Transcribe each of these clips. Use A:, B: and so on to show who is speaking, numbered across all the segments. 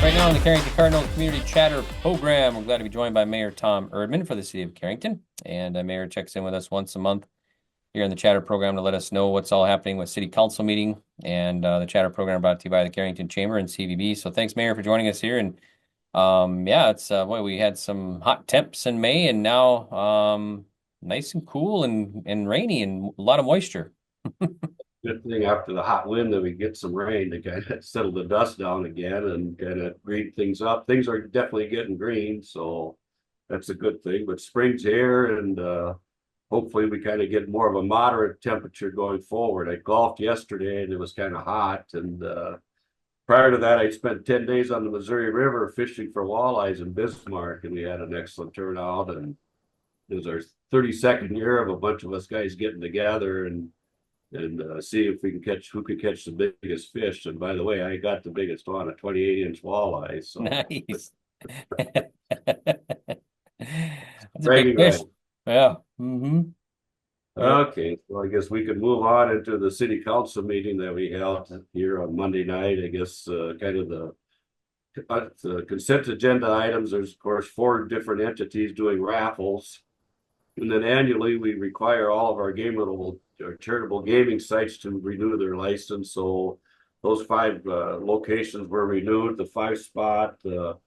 A: Right now on the Carrington Cardinals Community Chatter program, we're glad to be joined by Mayor Tom Erdmann for the city of Carrington. And Mayor checks in with us once a month here in the Chatter program to let us know what's all happening with City Council meeting. And the Chatter program brought to you by the Carrington Chamber and CVB. So thanks, Mayor, for joining us here. And yeah, it's boy, we had some hot temps in May, and now nice and cool and rainy and a lot of moisture.
B: Good thing after the hot wind that we get some rain to kind of settle the dust down again and kind of green things up. Things are definitely getting green, so that's a good thing. But spring's here, and hopefully we kind of get more of a moderate temperature going forward. I golfed yesterday and it was kind of hot, and prior to that, I spent 10 days on the Missouri River fishing for walleyes in Bismarck, and we had an excellent turnout. And it was our 32nd year of a bunch of us guys getting together and see if we can catch who could catch the biggest fish. And by the way, I got the biggest one, a 28-inch walleye. So
A: Nice. That's a big
B: bragging
A: fish.
B: right.
A: Yeah. Mm-hmm. Yeah.
B: Okay, so I guess we could move on into the city council meeting that we held here on Monday night. I guess kind of the consent agenda items. There's of course 4 different entities doing raffles, and then annually we require all of our our charitable gaming sites to renew their license. So those 5 locations were renewed: the 5 Spot, the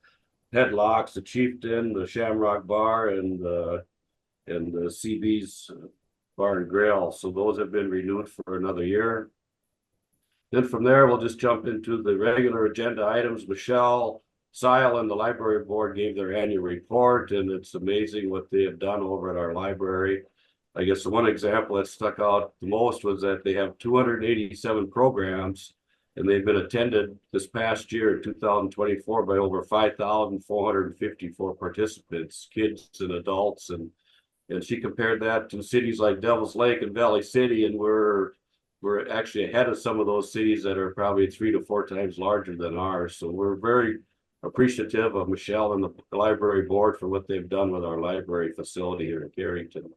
B: Headlocks, the Chieftain, the Shamrock Bar, and the CB's Bar and Grill. So those have been renewed for another year. Then from there, we'll just jump into the regular agenda items. Michele, Seil, and the library board gave their annual report, and it's amazing what they have done over at our library. I guess the one example that stuck out the most was that they have 287 programs, and they've been attended this past year, 2024, by over 5,454 participants, kids and adults. And she compared that to cities like Devils Lake and Valley City, and we're actually ahead of some of those cities that are probably 3 to 4 times larger than ours. So we're very appreciative of Michele and the library board for what they've done with our library facility here in Carrington.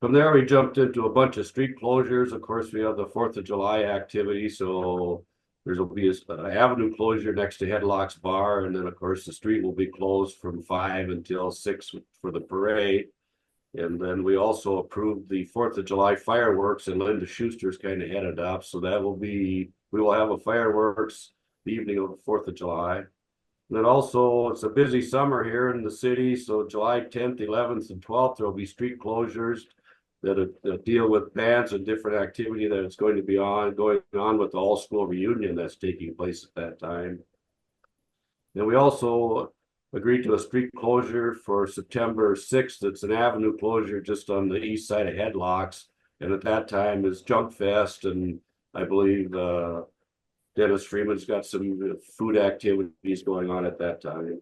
B: From there, we jumped into a bunch of street closures. Of course, we have the 4th of July activity, so there'll be an avenue closure next to Headlocks Bar, and then of course the street will be closed from 5 until 6 for the parade. And then we also approved the 4th of July fireworks, and Linda Schuster's kind of headed up, so we will have a fireworks the evening of the 4th of July. And then also, it's a busy summer here in the city, so July 10th, 11th, and 12th, there'll be street closures that deal with bands and different activity that is going to be going on with the all-school reunion that's taking place at that time. And we also agreed to a street closure for September 6th. It's an avenue closure just on the east side of Headlocks, and at that time is Junk Fest, and I believe Dennis Freeman's got some food activities going on at that time.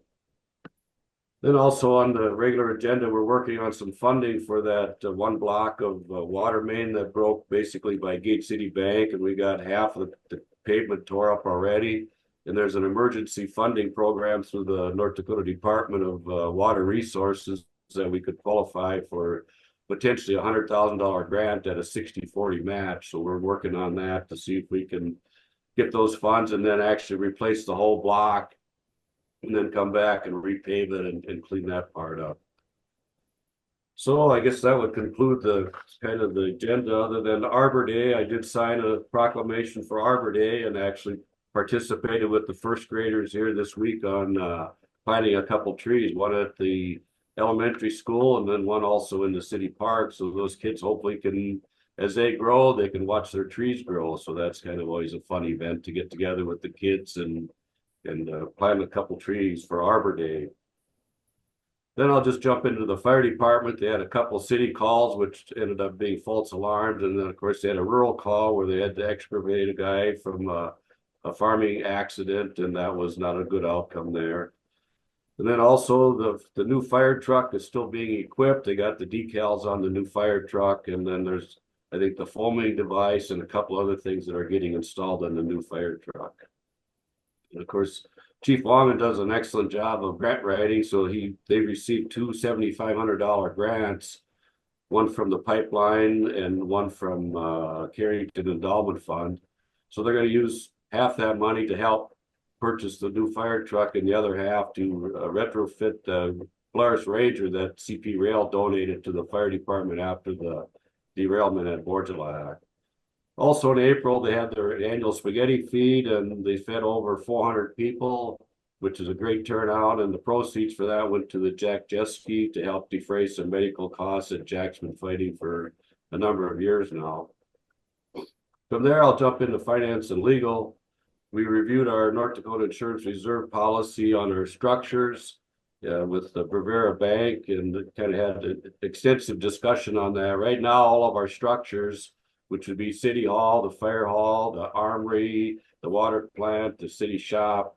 B: Then also on the regular agenda, we're working on some funding for that 1 block of water main that broke basically by Gate City Bank, and we got half of the pavement tore up already. And there's an emergency funding program through the North Dakota Department of Water Resources that we could qualify for potentially a $100,000 grant at a 60-40 match. So we're working on that to see if we can get those funds and then actually replace the whole block, and then come back and repave it and clean that part up. So I guess that would conclude the kind of the agenda. Other than Arbor Day, I did sign a proclamation for Arbor Day and actually participated with the 1st graders here this week on planting a couple trees, one at the elementary school and then one also in the city park. So those kids hopefully can, as they grow, they can watch their trees grow. So that's kind of always a fun event to get together with the kids and plant a couple trees for Arbor Day. Then I'll just jump into the fire department. They had a couple city calls, which ended up being false alarms. And then, of course, they had a rural call where they had to excavate a guy from a farming accident, and that was not a good outcome there. And then also the new fire truck is still being equipped. They got the decals on the new fire truck. And then there's, I think, the foaming device and a couple other things that are getting installed on the new fire truck. And of course, Chief Longman does an excellent job of grant writing. So they received 2 $7,500 grants, one from the pipeline and one from Carrington Endowment Fund. So they're going to use half that money to help purchase the new fire truck and the other half to retrofit the Polaris Ranger that CP Rail donated to the fire department after the derailment at Borgelac. Also in April, they had their annual spaghetti feed and they fed over 400 people, which is a great turnout. And the proceeds for that went to the Jack Jeske to help defray some medical costs that Jack's been fighting for a number of years now. From there, I'll jump into finance and legal. We reviewed our North Dakota Insurance Reserve policy on our structures with the Bravera Bank and kind of had an extensive discussion on that. Right now, all of our structures, which would be City Hall, the Fire Hall, the Armory, the water plant, the city shop,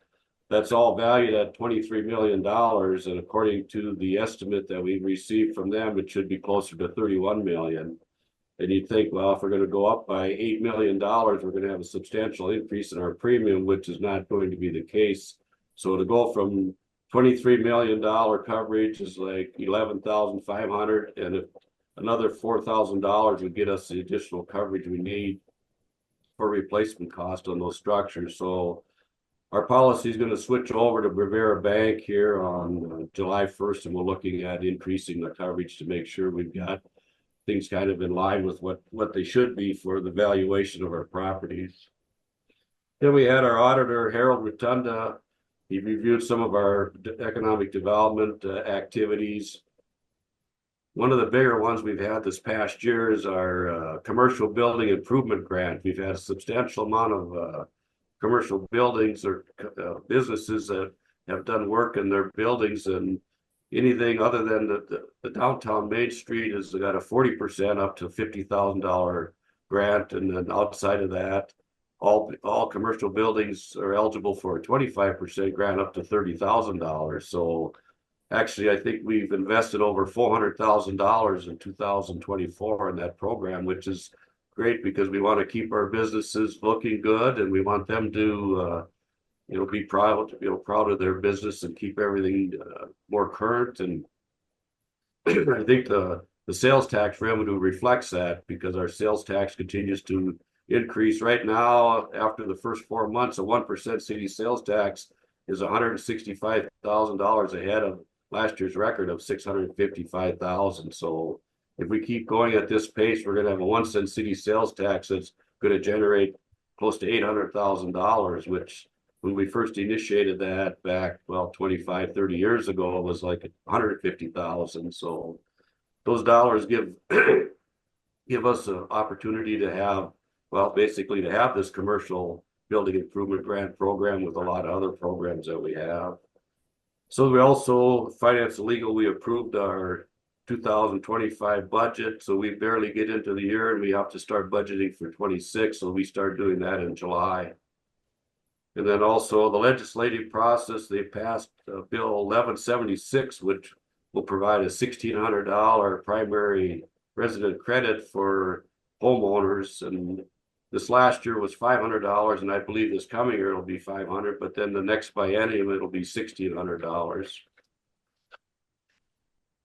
B: that's all valued at $23 million. And according to the estimate that we received from them, it should be closer to 31 million. And you'd think, well, if we're going to go up by $8 million, we're going to have a substantial increase in our premium, which is not going to be the case. So to go from $23 million coverage is like 11,500, and if another $4,000 would get us the additional coverage we need for replacement cost on those structures. So our policy is going to switch over to Bravera Bank here on July 1st, and we're looking at increasing the coverage to make sure we've got things kind of in line with what they should be for the valuation of our properties. Then we had our auditor, Harold Rotunda. He reviewed some of our economic development activities. One of the bigger ones we've had this past year is our commercial building improvement grant. We've had a substantial amount of commercial buildings or businesses that have done work in their buildings, and anything other than the downtown Main Street has got a 40% up to $50,000 grant, and then outside of that, all commercial buildings are eligible for a 25% grant up to $30,000. So actually, I think we've invested over $400,000 in 2024 in that program, which is great because we want to keep our businesses looking good, and we want them to be proud of their business and keep everything more current. And I think the sales tax revenue reflects that, because our sales tax continues to increase. Right now, after the first 4 months, a 1% city sales tax is $165,000 ahead of last year's record of $655,000. So if we keep going at this pace, we're going to have a 1 cent city sales tax that's going to generate close to $800,000, which when we first initiated that back, 25, 30 years ago, it was like 150,000. So those dollars give us an opportunity to have, basically to have this commercial building improvement grant program with a lot of other programs that we have. So we also, finance and legal, we approved our 2025 budget. So we barely get into the year and we have to start budgeting for 26. So we start doing that in July. And then also the legislative process, they passed Bill 1176, which will provide a $1,600 primary resident credit for homeowners. And this last year was $500, and I believe this coming year it'll be $500, but then the next biennium it'll be $1,600.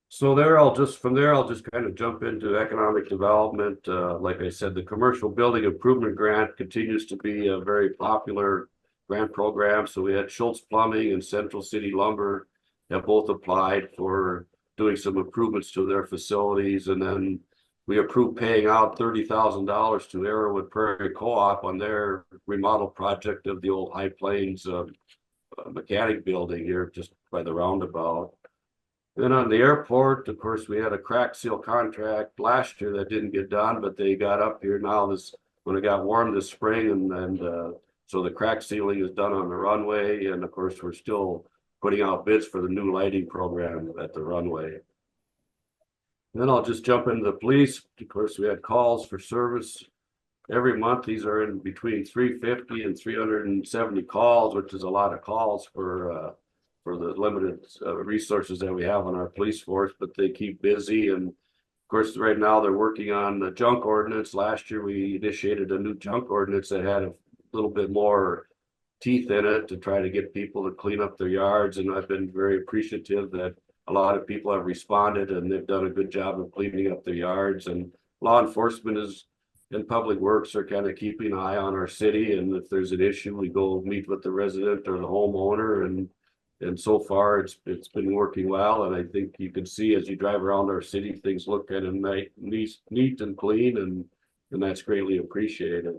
B: So from there I'll just kind of jump into economic development. Like I said, the commercial building improvement grant continues to be a very popular grant program. So we had Schultz Plumbing and Central City Lumber have both applied for doing some improvements to their facilities, and then we approved paying out $30,000 to Arrowwood Prairie Co-op on their remodel project of the old High Plains mechanic building here just by the roundabout. Then on the airport, of course, we had a crack seal contract last year that didn't get done, but they got up here now when it got warm this spring, and so the crack sealing is done on the runway, and of course we're still putting out bids for the new lighting program at the runway. Then I'll just jump into the police. Of course, we had calls for service every month. These are in between 350 and 370 calls, which is a lot of calls for the limited resources that we have on our police force, but they keep busy. And of course, right now they're working on the junk ordinance. Last year, we initiated a new junk ordinance that had a little bit more teeth in it to try to get people to clean up their yards. And I've been very appreciative that a lot of people have responded and they've done a good job of cleaning up their yards. And law enforcement is and Public Works are kind of keeping an eye on our city. And if there's an issue, we go meet with the resident or the homeowner. And so far it's been working well. And I think you can see as you drive around our city, things look kind of neat and clean, and that's greatly appreciated.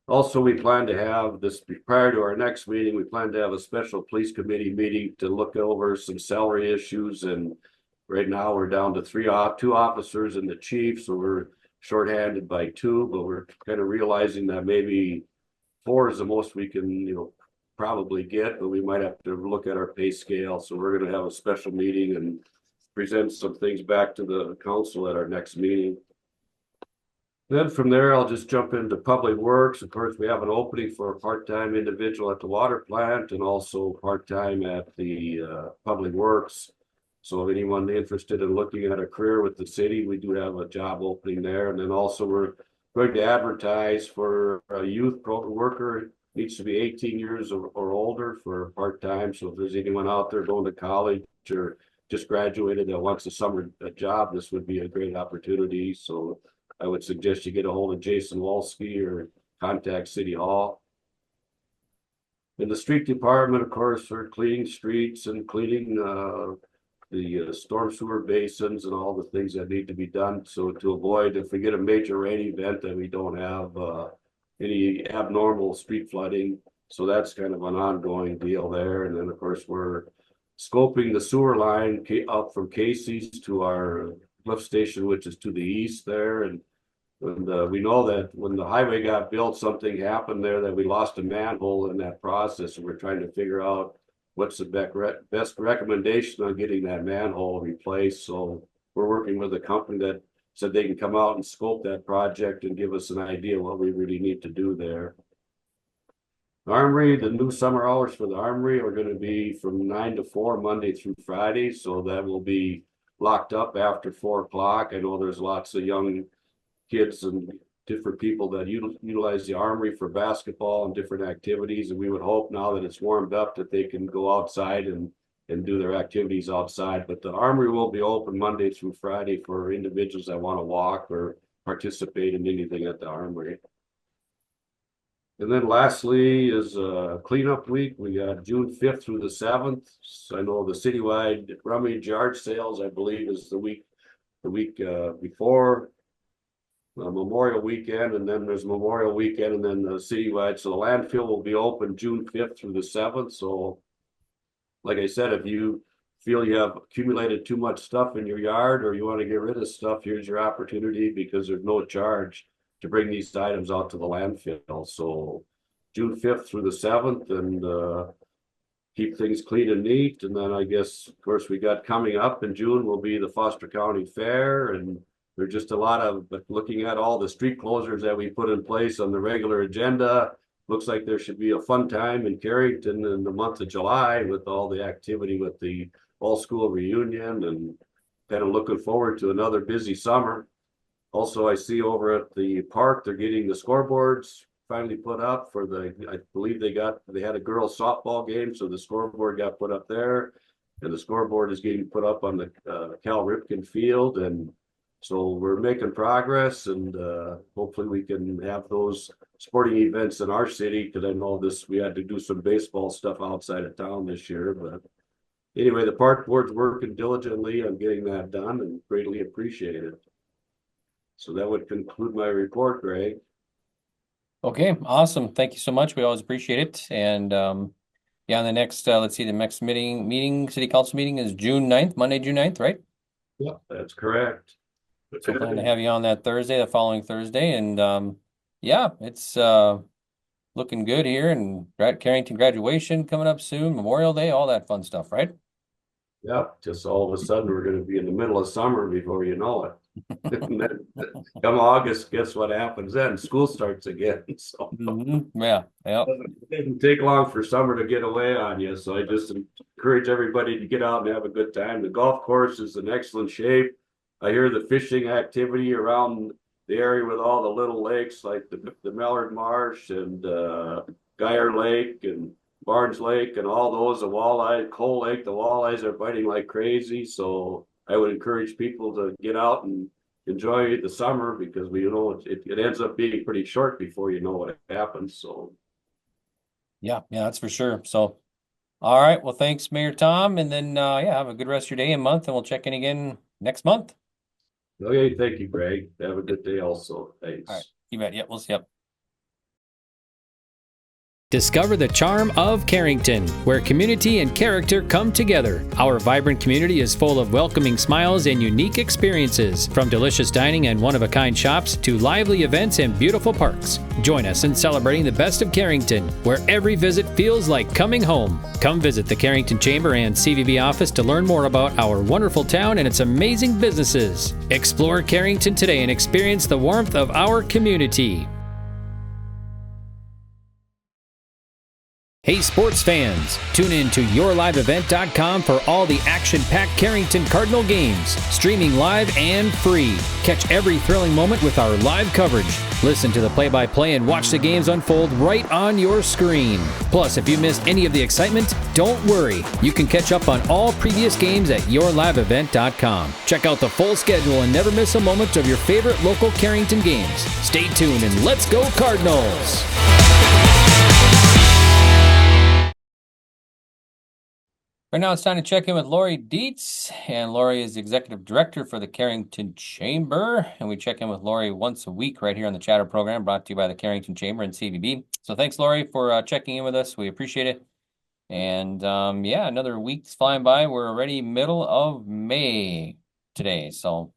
B: Also, we plan to have this prior to our next meeting. We plan to have a special police committee meeting to look over some salary issues. And right now we're down to two officers and the chief, so we're shorthanded by two. But we're kind of realizing that maybe four is the most we can, probably get. But we might have to look at our pay scale. So we're going to have a special meeting and present some things back to the council at our next meeting. Then from there, I'll just jump into Public Works. Of course, we have an opening for a part-time individual at the water plant and also part-time at the Public Works. So if anyone interested in looking at a career with the city, we do have a job opening there. And then also we're going to advertise for a youth worker. Needs to be 18 years or older for part-time. So if there's anyone out there going to college or just graduated that wants a summer job, this would be a great opportunity. So I would suggest you get a hold of Jason Walsky or contact City Hall. In the street department, of course, we're cleaning streets and cleaning the storm sewer basins and all the things that need to be done. So to avoid, if we get a major rain event, that we don't have any abnormal street flooding. So that's kind of an ongoing deal there. And then, of course, we're scoping the sewer line up from Casey's to our lift station, which is to the east there. And we know that when the highway got built, something happened there that we lost a manhole in that process. And we're trying to figure out what's the best recommendation on getting that manhole replaced. So we're working with a company that said they can come out and scope that project and give us an idea what we really need to do there. Armory, the new summer hours for the Armory are going to be from 9 to 4 Monday through Friday. So that will be locked up after 4 o'clock. I know there's lots of young kids and different people that utilize the Armory for basketball and different activities. And we would hope now that it's warmed up that they can go outside and do their activities outside. But the Armory will be open Monday through Friday for individuals that want to walk or participate in anything at the Armory. And then lastly is cleanup week. We got June 5th through the 7th. So I know the citywide rummage yard sales, I believe, is the week before Memorial Weekend, and then there's Memorial Weekend, and then the citywide. So the landfill will be open June 5th through the 7th. So like I said, if you feel you have accumulated too much stuff in your yard or you want to get rid of stuff, here's your opportunity because there's no charge to bring these items out to the landfill. So June 5th through the 7th, and keep things clean and neat. And then I guess, of course, we got coming up in June will be the Foster County Fair. And there's just a lot of, but looking at all the street closures that we put in place on the regular agenda, looks like there should be a fun time in Carrington in the month of July with all the activity with the all-school reunion, and kind of looking forward to another busy summer. Also, I see over at the park, they're getting the scoreboards finally put up for I believe they had a girls softball game, so the scoreboard got put up there, and the scoreboard is getting put up on the Cal Ripken field. And so we're making progress, and hopefully we can have those sporting events in our city, because I know we had to do some baseball stuff outside of town this year. But anyway, the park board's working diligently on getting that done and greatly appreciated. So that would conclude my report, Greg.
A: Okay, awesome. Thank you so much. We always appreciate it. And yeah, the next, let's see, the next city council meeting is June 9th, Monday, June 9th, right?
B: Yeah, that's correct.
A: So plan to have you on that Thursday, the following Thursday. And yeah, it's looking good here. And Carrington graduation coming up soon, Memorial Day, all that fun stuff, right?
B: Yeah, just all of a sudden we're going to be in the middle of summer before you know it. And then, come August, guess what happens then? School starts again. So
A: yeah.
B: It didn't take long for summer to get away on you. So I just encourage everybody to get out and have a good time. The golf course is in excellent shape. I hear the fishing activity around the area with all the little lakes like the Mallard Marsh and Geyer Lake and Barnes Lake and all those, the walleye, Coal Lake, the walleyes are biting like crazy. So I would encourage people to get out and enjoy the summer because we know it ends up being pretty short before you know what happens. So
A: Yeah, that's for sure. So, all right. Well, thanks, Mayor Tom. And then, have a good rest of your day and month, and we'll check in again next month.
B: okay, thank you, Greg. Have a good day also.
A: All right.
B: Thanks.
A: You bet. Yep. We'll see. Yep.
C: Discover the charm of Carrington, where community and character come together. Our vibrant community is full of welcoming smiles and unique experiences, from delicious dining and one-of-a-kind shops to lively events and beautiful parks. Join us in celebrating the best of Carrington, where every visit feels like coming home. Come visit the Carrington Chamber and CVB office to learn more about our wonderful town and its amazing businesses. Explore Carrington today and experience the warmth of our community. Hey sports fans, tune in to YourLiveEvent.com for all the action-packed Carrington Cardinal games, streaming live and free. Catch every thrilling moment with our live coverage. Listen to the play-by-play and watch the games unfold right on your screen. Plus, if you missed any of the excitement, don't worry. You can catch up on all previous games at YourLiveEvent.com. Check out the full schedule and never miss a moment of your favorite local Carrington games. Stay tuned and let's go Cardinals!
A: Right now, it's time to check in with Laurie Dietz, and Laurie is the Executive Director for the Carrington Chamber, and we check in with Laurie once a week right here on the Chatter program, brought to you by the Carrington Chamber and CVB. So thanks, Laurie, for checking in with us. We appreciate it. And another week's flying by. We're already middle of May today, so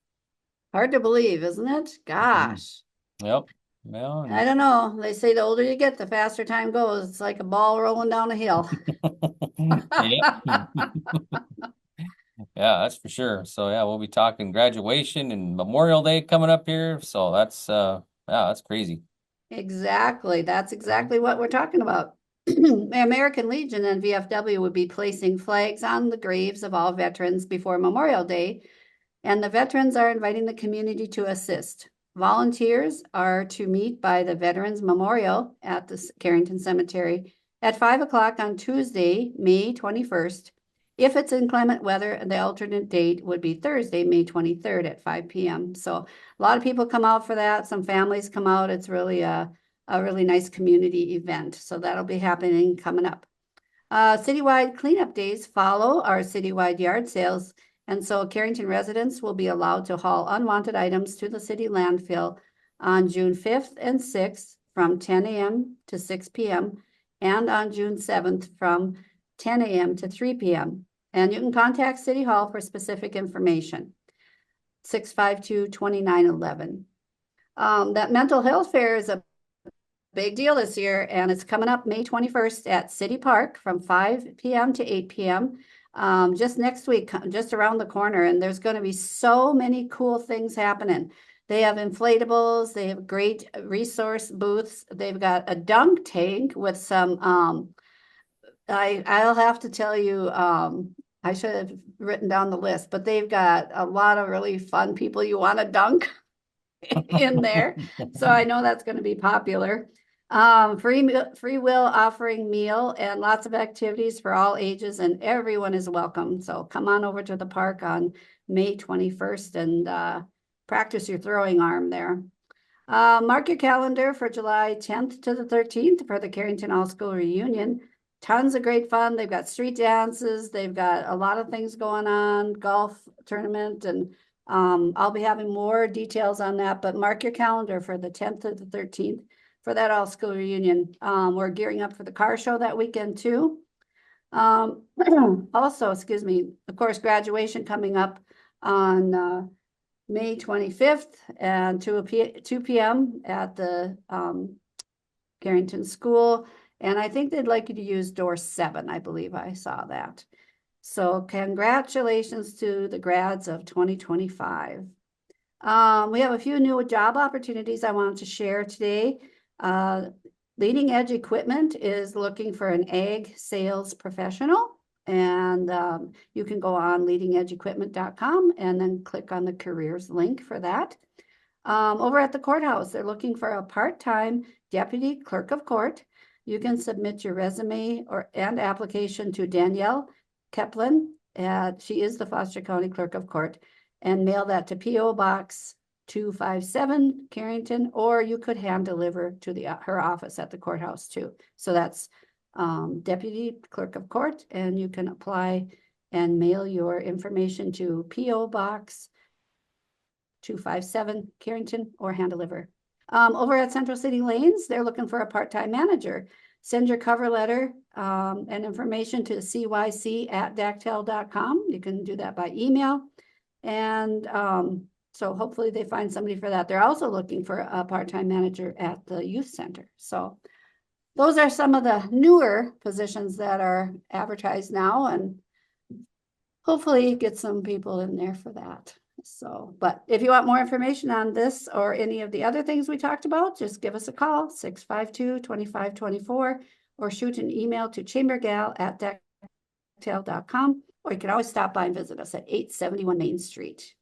D: hard to believe, isn't it? Gosh.
A: Yep. Well,
D: I don't know. They say the older you get, the faster time goes. It's like a ball rolling down a hill.
A: yeah. Yeah, that's for sure. So we'll be talking graduation and Memorial Day coming up here. So that's crazy.
D: Exactly. That's exactly what we're talking about. The American Legion and VFW would be placing flags on the graves of all veterans before Memorial Day, and the veterans are inviting the community to assist. Volunteers are to meet by the Veterans Memorial at the Carrington Cemetery at 5 o'clock on Tuesday, May 21st. If it's inclement weather, the alternate date would be Thursday, May 23rd at 5 p.m. So a lot of people come out for that. Some families come out. It's really a really nice community event. So that'll be happening coming up. Citywide cleanup days follow our citywide yard sales. And so Carrington residents will be allowed to haul unwanted items to the city landfill on June 5th and 6th from 10 a.m. to 6 p.m. and on June 7th from 10 a.m. to 3 p.m. And you can contact City Hall for specific information, 652-2911. That mental health fair is a big deal this year, and it's coming up May 21st at City Park from 5 p.m. to 8 p.m. Just next week, just around the corner, and there's going to be so many cool things happening. They have inflatables, they have great resource booths, they've got a dunk tank with some, I'll have to tell you, I should have written down the list, but they've got a lot of really fun people you want to dunk in there. So I know that's going to be popular. Free will offering meal and lots of activities for all ages, and everyone is welcome. So come on over to the park on May 21st and practice your throwing arm there. Mark your calendar for July 10th to the 13th for the Carrington All School Reunion. Tons of great fun. They've got street dances. They've got a lot of things going on, golf tournament, and I'll be having more details on that, but mark your calendar for the 10th to the 13th for that all school reunion. We're gearing up for the car show that weekend too. Also, excuse me, of course, graduation coming up on May 25th and 2 p.m. at the Carrington School. And I think they'd like you to use door 7. I believe I saw that. So congratulations to the grads of 2025. We have a few new job opportunities I wanted to share today. Leading Edge Equipment is looking for an ag sales professional, and you can go on leadingedgeequipment.com and then click on the careers link for that. Over at the courthouse, they're looking for a part-time deputy clerk of court. You can submit your resume and application to Danielle Keplin. She is the Foster County Clerk of Court, and mail that to P.O. Box 257 Carrington, or you could hand deliver to her office at the courthouse too. So that's Deputy Clerk of Court, and you can apply and mail your information to P.O. Box 257 Carrington or hand deliver. Over at Central City Lanes, they're looking for a part-time manager. Send your cover letter and information to cyc@dactel.com. You can do that by email. And so hopefully they find somebody for that. They're also looking for a part-time manager at the youth center. So those are some of the newer positions that are advertised now, and hopefully get some people in there for that. So, but if you want more information on this or any of the other things we talked about, just give us a call, 652-2524, or shoot an email to chambergal@dactel.com, or you can always stop by and visit us at 871 Main Street.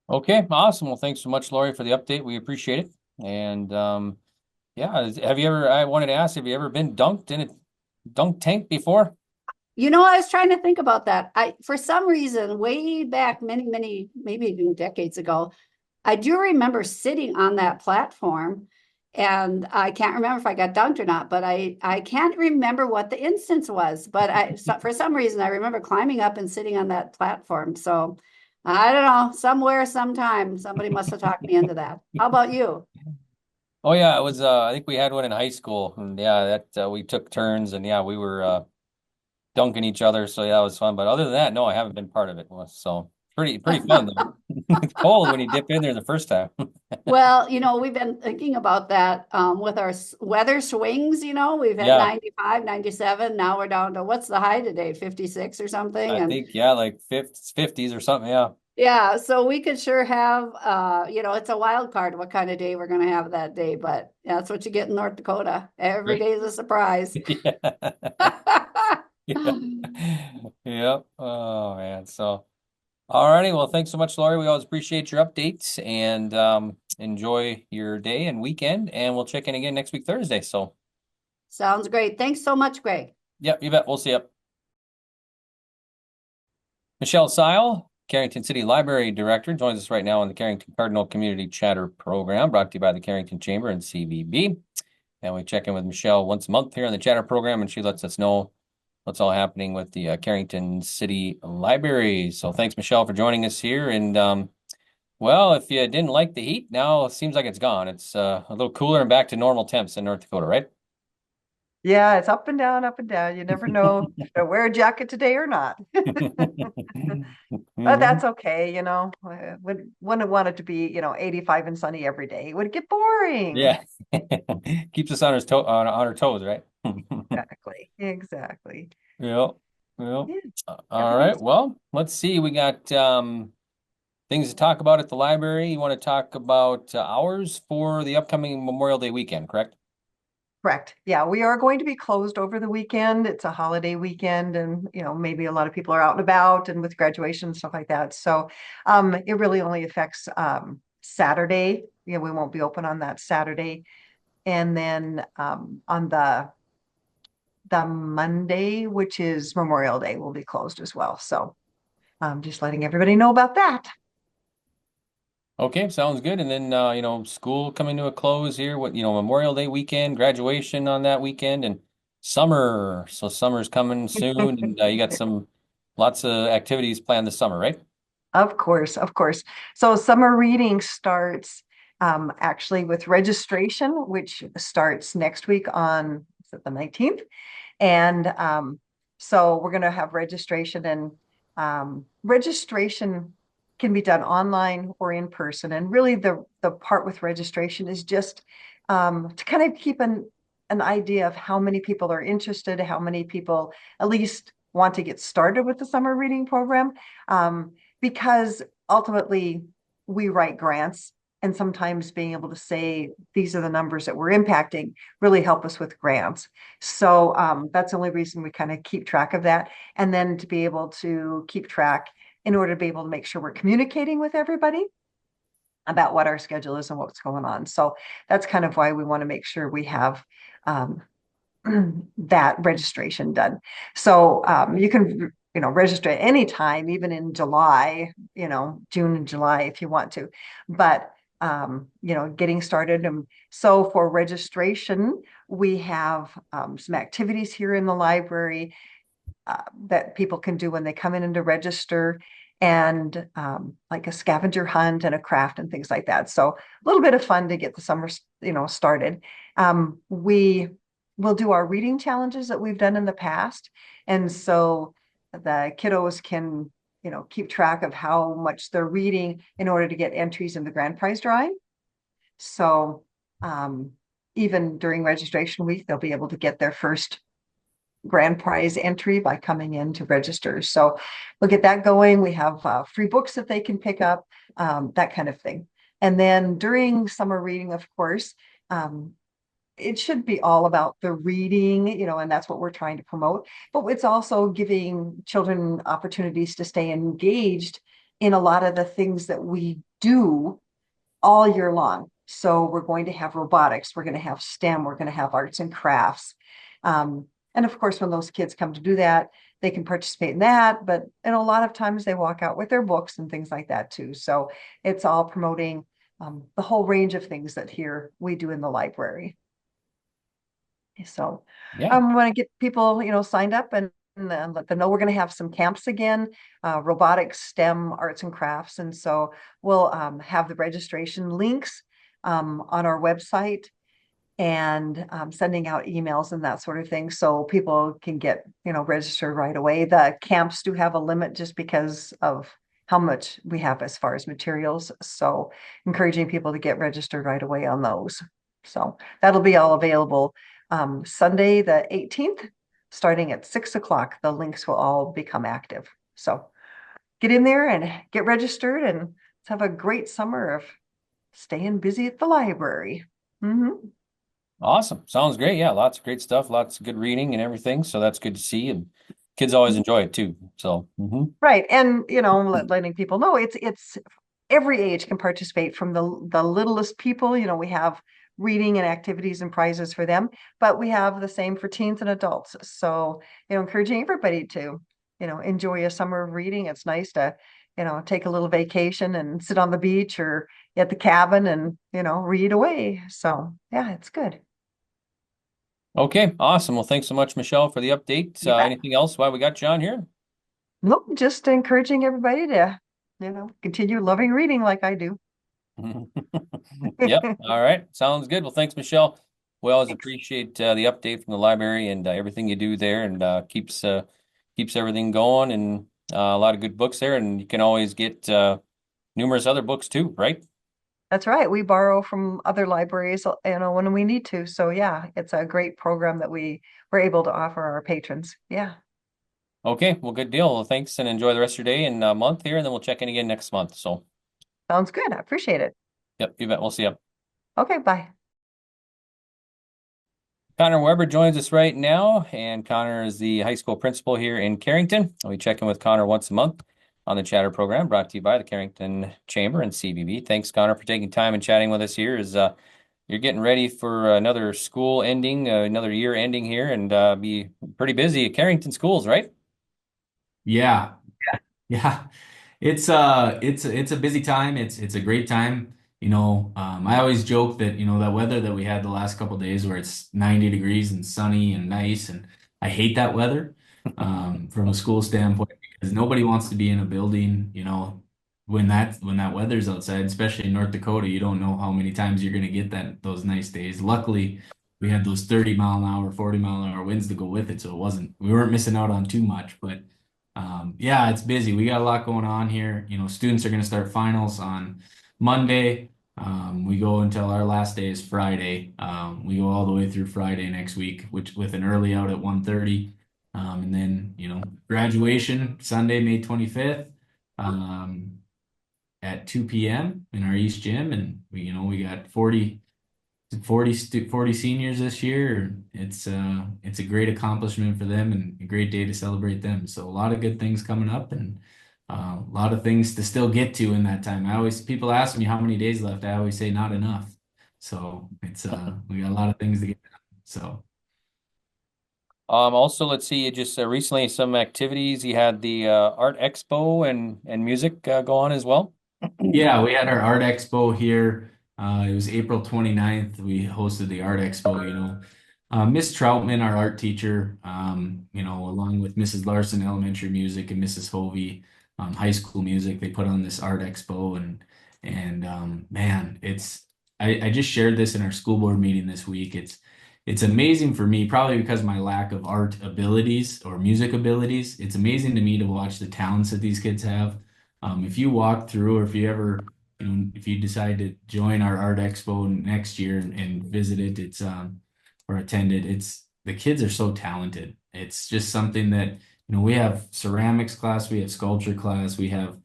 A: Okay, awesome. Well, thanks so much, Laurie, for the update. We appreciate it. And yeah, I wanted to ask, have you ever been dunked in a dunk tank before?
D: You know, I was trying to think about that. For some reason, way back many, maybe even decades ago, I do remember sitting on that platform, and I can't remember if I got dunked or not, but I can't remember what the instance was. But for some reason, I remember climbing up and sitting on that platform. So I don't know, somewhere, sometime, somebody must have talked me into that. How about you?
A: Oh yeah, it was I think we had one in high school, and yeah, that we took turns, and yeah, we were dunking each other, so yeah, it was fun. But other than that, no, I haven't been part of it. So pretty fun though. It's cold when you dip in there the first time.
D: Well, we've been thinking about that with our weather swings. We've had
A: Yeah.
D: 95, 97. Now we're down to, what's the high today? 56 or something.
A: I think, yeah, like 50s or something. Yeah.
D: Yeah, so we could sure have, it's a wild card what kind of day we're going to have that day, but that's what you get in North Dakota. Every day is a surprise.
A: Yeah. Yep. Oh man. So, all righty. Well, thanks so much, Laurie. We always appreciate your updates, and enjoy your day and weekend. And we'll check in again next week, Thursday. So,
D: sounds great. Thanks so much, Greg.
A: Yep, you bet. We'll see you. Michele Seil, Carrington City Library Director, joins us right now on the Carrington Cardinal Community Chatter program, brought to you by the Carrington Chamber and CVB. And we check in with Michele once a month here on the Chatter program, and she lets us know what's all happening with the Carrington City Library. So thanks, Michele, for joining us here. And well, if you didn't like the heat, now it seems like it's gone. It's a little cooler and back to normal temps in North Dakota, right?
E: Yeah, it's up and down, up and down. You never know if I wear a jacket today or not. But that's okay, wouldn't want it to be, 85 and sunny every day. It would get boring.
A: Yeah. Keeps us on our toes, right?
E: Exactly.
A: Yep.
E: Yeah,
A: All right. Well, let's see. We got things to talk about at the library. You want to talk about hours for the upcoming Memorial Day weekend, correct?
E: correct. Yeah, we are going to be closed over the weekend. It's a holiday weekend, and maybe a lot of people are out and about and with graduation and stuff like that. So it really only affects Saturday. We won't be open on that Saturday. And then on the Monday, which is Memorial Day, will be closed as well. So just letting everybody know about that.
A: Okay, sounds good. And then school coming to a close here. Memorial Day weekend, graduation on that weekend, and summer. So summer's coming soon, and you got lots of activities planned this summer, right?
E: Of course. So summer reading starts actually with registration, which starts next week on the 19th. And so we're going to have registration, and registration can be done online or in person. And really the part with registration is just to kind of keep an idea of how many people are interested, how many people at least want to get started with the summer reading program. Because ultimately we write grants, and sometimes being able to say these are the numbers that we're impacting really help us with grants. So that's the only reason we kind of keep track of that. And then to be able to keep track in order to be able to make sure we're communicating with everybody about what our schedule is and what's going on. So that's kind of why we want to make sure we have that registration done. So you can register at any time, even in July, June and July if you want to. But getting started. And so for registration, we have some activities here in the library that people can do when they come in and to register, and like a scavenger hunt and a craft and things like that. So a little bit of fun to get the summer, started. We will do our reading challenges that we've done in the past. And so the kiddos can, keep track of how much they're reading in order to get entries in the grand prize drawing. So even during registration week, they'll be able to get their first grand prize entry by coming in to register. So we'll get that going. We have free books that they can pick up, that kind of thing. And then during summer reading, of course, it should be all about the reading, and that's what we're trying to promote. But it's also giving children opportunities to stay engaged in a lot of the things that we do all year long. So we're going to have robotics, we're going to have STEM, we're going to have arts and crafts. And of course, when those kids come to do that, they can participate in that. But a lot of times they walk out with their books and things like that too. So it's all promoting the whole range of things that here we do in the library. So
A: Yeah.
E: I want to get people, signed up and let them know we're going to have some camps again, robotics, STEM, arts and crafts. And so we'll have the registration links on our website, and sending out emails and that sort of thing, so people can get, registered right away. The camps do have a limit just because of how much we have as far as materials. So encouraging people to get registered right away on those. So that'll be all available Sunday, the 18th, starting at 6 o'clock. The links will all become active. So get in there and get registered, and let's have a great summer of staying busy at the library. Mm-hmm.
A: Awesome. Sounds great. Yeah, lots of great stuff, lots of good reading and everything. So that's good to see. And kids always enjoy it too. So
E: Right. And letting people know it's every age can participate, from the littlest people. We have reading and activities and prizes for them, but we have the same for teens and adults. So, encouraging everybody to, enjoy a summer of reading. It's nice to, take a little vacation and sit on the beach or at the cabin and, read away. So yeah, it's good.
A: okay, awesome. Well, thanks so much, Michele, for the update.
E: You bet.
A: Anything else while we got you on here?
E: Nope, just encouraging everybody to, continue loving reading like I do.
A: Yep. All right. Sounds good. Well, thanks, Michele. We always
E: Thanks.
A: appreciate the update from the library and everything you do there, and keeps everything going, and a lot of good books there. And you can always get numerous other books too, right?
E: That's right. We borrow from other libraries, when we need to. So yeah, it's a great program that we're able to offer our patrons. Yeah.
A: Okay. Well, good deal. Well, thanks, and enjoy the rest of your day and month here, and then we'll check in again next month. So,
E: Sounds good. I appreciate it.
A: yep, you bet. We'll see you.
E: Okay, bye.
A: Connor Weber joins us right now, and Connor is the high school principal here in Carrington. We check in with Connor once a month on the Chatter program, brought to you by the Carrington Chamber and CBB. Thanks, Connor, for taking time and chatting with us here. As you're getting ready for another school ending, another year ending here, and be pretty busy at Carrington schools, right?
F: Yeah. Yeah. It's a busy time. It's a great time. I always joke that, that weather that we had the last couple of days where it's 90 degrees and sunny and nice, and I hate that weather from a school standpoint, because nobody wants to be in a building, when that weather's outside, especially in North Dakota. You don't know how many times you're going to get those nice days. Luckily, we had those 30-mile-an-hour, 40-mile-an-hour winds to go with it, so we weren't missing out on too much. But yeah, it's busy. We got a lot going on here. Students are going to start finals on Monday. We go until our last day is Friday. We go all the way through Friday next week, which with an early out at 1:30. And then, graduation Sunday, May 25th, at 2 p.m. in our East Gym. And we got 40 seniors this year. It's a great accomplishment for them and a great day to celebrate them. So a lot of good things coming up, and a lot of things to still get to in that time. People ask me how many days left. I always say not enough. So it's we got a lot of things to get done. So
A: Also, let's see, just recently some activities. You had the art expo and music go on as well.
F: Yeah, we had our art expo here. It was April 29th. We hosted the art expo, Miss Troutman, our art teacher, along with Mrs. Larson, elementary music, and Mrs. Hovey, high school music, they put on this art expo and man, I just shared this in our school board meeting this week. It's amazing for me, probably because of my lack of art abilities or music abilities. It's amazing to me to watch the talents that these kids have. If you walk through, or if you ever, if you decide to join our art expo next year and visit it, or attend it, the kids are so talented. It's just something that, we have ceramics class, we have sculpture class, we have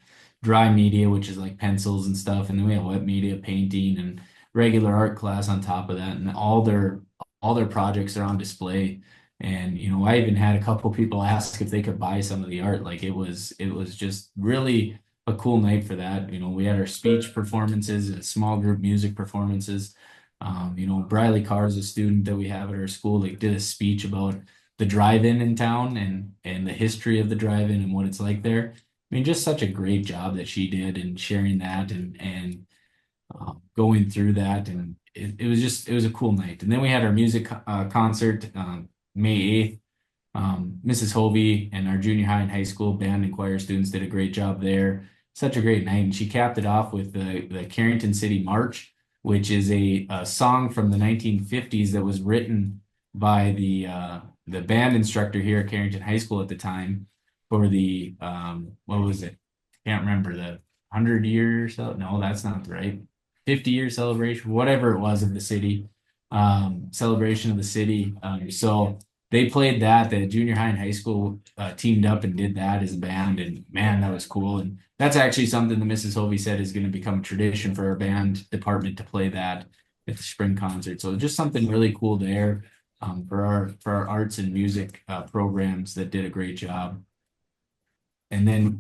F: dry media, which is like pencils and stuff, and then we have wet media, painting, and regular art class on top of that, and all their projects are on display. And I even had a couple people ask if they could buy some of the art. Like it was just really a cool night for that. We had our speech performances and small group music performances. Briley Carr is a student that we have at our school. Like did a speech about the drive-in in town and the history of the drive-in and what it's like there. I mean, just such a great job that she did in sharing that and going through that. And it was a cool night. And then we had our music concert May 8th. Mrs. Hovey and our junior high and high school band and choir students did a great job there. Such a great night. And she capped it off with the Carrington City March, which is a song from the 1950s that was written by the band instructor here at Carrington High School at the time for the what was it? Can't remember, the 100-year no, that's not right. 50-year celebration, whatever it was of the city, celebration of the city. So they played that. The junior high and high school teamed up and did that as a band, and man, that was cool. And that's actually something that Mrs. Hovey said is going to become a tradition for our band department to play that at the spring concert. So just something really cool there for our arts and music programs that did a great job. And then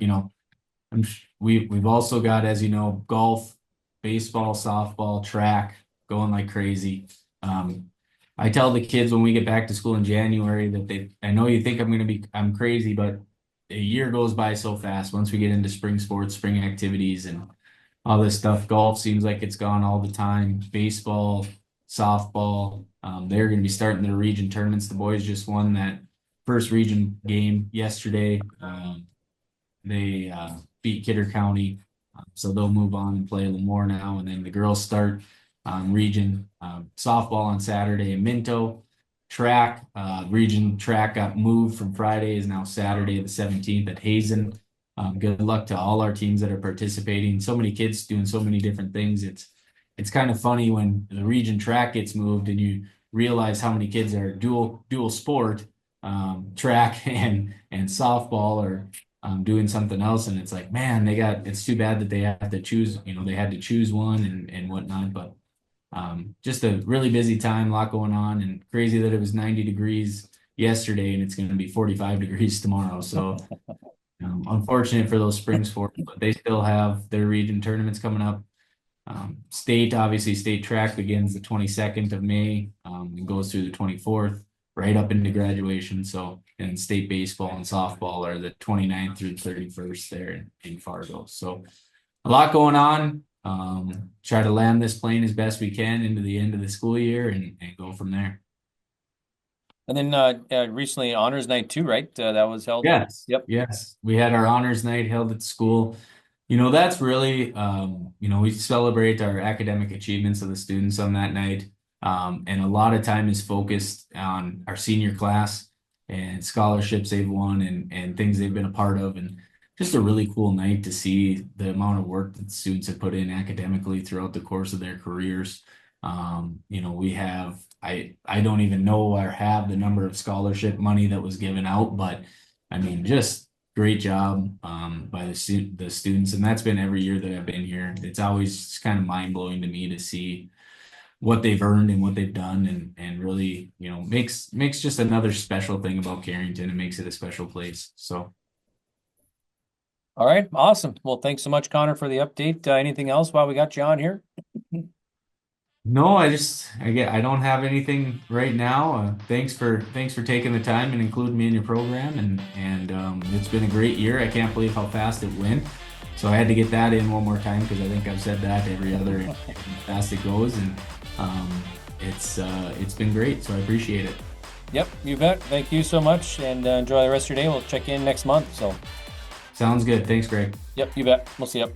F: we've also got, as you know, golf, baseball, softball, track going like crazy. I tell the kids when we get back to school in January that I know you think I'm crazy, but a year goes by so fast once we get into spring sports, spring activities, and all this stuff. Golf seems like it's gone all the time. Baseball, softball, they're going to be starting their region tournaments. The boys just won that first region game yesterday. They beat Kidder County, so they'll move on and play Lemoore now. And then the girls start region softball on Saturday in Minto. Track, region track got moved from Friday, is now Saturday the 17th at Hazen. Good luck to all our teams that are participating. So many kids doing so many different things. It's kind of funny when the region track gets moved and you realize how many kids are dual sport, track and softball, or doing something else. And it's like, man, it's too bad that they have to choose, they had to choose one and whatnot. But just a really busy time, a lot going on, and crazy that it was 90 degrees yesterday and it's going to be 45 degrees tomorrow. So unfortunate for those spring sports, but they still have their region tournaments coming up. State track begins the 22nd of May and goes through the 24th, right up into graduation. So, and state baseball and softball are the 29th through the 31st there in Fargo. So a lot going on. Try to land this plane as best we can into the end of the school year and go from there.
A: And then recently honors night too, right? That was held.
F: Yes.
A: Yep.
F: Yes. We had our honors night held at school. That's really, we celebrate our academic achievements of the students on that night. And a lot of time is focused on our senior class and scholarships they've won and things they've been a part of. And just a really cool night to see the amount of work that students have put in academically throughout the course of their careers. We have, I don't even know or have the number of scholarship money that was given out, but I mean, just great job by the students. And that's been every year that I've been here. It's always kind of mind blowing to me to see what they've earned and what they've done and really, makes just another special thing about Carrington and makes it a special place. So.
A: All right. Awesome. Well, thanks so much, Connor, for the update. Anything else while we got you on here?
F: No, I don't have anything right now. Thanks for taking the time and including me in your program, and it's been a great year. I can't believe how fast it went. So I had to get that in one more time because I think I've said that every other how fast it goes, and it's been great. So I appreciate it.
A: Yep, you bet. Thank you so much, and enjoy the rest of your day. We'll check in next month. So,
F: Sounds good. Thanks, Greg.
A: yep, you bet. We'll see you.